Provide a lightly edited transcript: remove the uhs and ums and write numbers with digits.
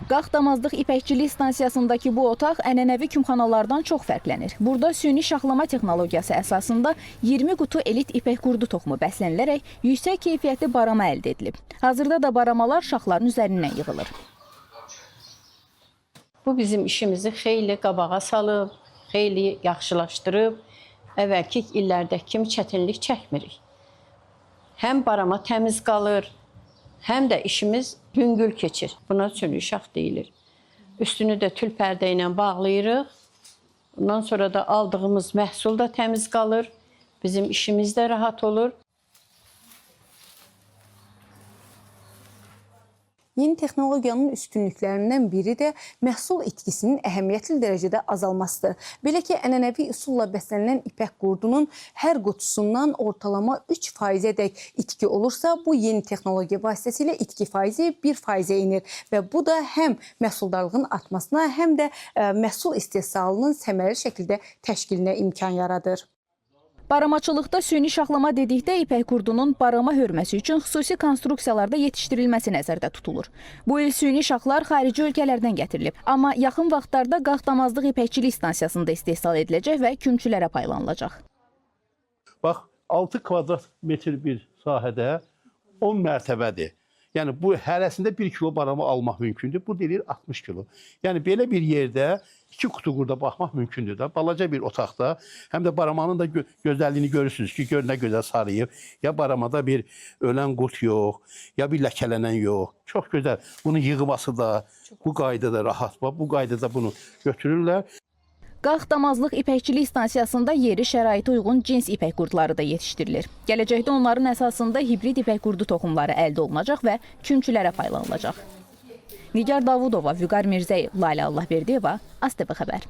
Qaxdamazlıq İpəkçilik stansiyasındakı bu otaq ənənəvi kümxanalardan çox fərqlənir. Burada süni şaxlama texnologiyası əsasında 20 qutu elit ipək qurdu toxumu bəslənilərək yüksək keyfiyyətli barama əldə edilib. Hazırda da baramalar şaxların üzərindən yığılır. Bu bizim işimizi xeyli qabağa salıb, xeyli yaxşılaşdırıb, əvvəlki illərdəki kimi çətinlik çəkmirik. Həm barama təmiz qalır, həm də işimiz yüngül keçir. Buna süni şax deyilir. Üstünü də tül pərdə ilə bağlayırıq. Ondan sonra da aldığımız məhsul da təmiz qalır. Bizim işimiz də rahat olur. Yeni texnologiyanın üstünlüklərindən biri də məhsul itkisinin əhəmiyyətli dərəcədə azalmasıdır. Belə ki, ənənəvi üsulla bəslənilən ipək qurdunun hər qutusundan ortalama 3%-ədək itki olursa, bu yeni texnologiya vasitəsilə itki faizi 1%-ə inir və bu da həm məhsuldarlığın artmasına, həm də məhsul istehsalının səmərəli şəkildə təşkilinə imkan yaradır. Baramaçılıqda süni şaxlama dedikdə ipək qurdunun barama hörməsi üçün xüsusi konstruksiyalarda yetişdirilməsi nəzərdə tutulur. Bu il süni şaxlar xarici ölkələrdən gətirilib. Amma yaxın vaxtlarda Qaxdamazlıq İpəkçilik stansiyasında istehsal ediləcək və kümçülərə paylanılacaq. Bax, 6 kvadrat metr bir sahədə 10 mərtəbədir. Yəni, bu hərəsində 1 kilo barama almaq mümkündür. Bu deyilir 60 kilo. Yəni, belə bir yerdə 2 qutu qurda baxmaq mümkündür də. Balaca bir otaqda, həm də baramanın da gözəlliyini görürsünüz ki, gör nə gözəl sarıyıb. Ya baramada bir ölən qurt yox, ya bir ləkələnən yox. Çox gözəl. Bunun yığması da, bu qaydada rahat. Bu qaydada bunu götürürlər. Qaxdamazlıq İpəkçilik stansiyasında yeri şəraitə uyğun cins ipək qurdları da yetişdirilir. Gələcəkdə onların əsasında hibrid ipək qurdu toxumları əldə olunacaq və kümçülərə paylanılacaq. Nigar Davudova, Vüqar Mirzəyev, Lalə Allahverdiyeva, ASTV xəbər.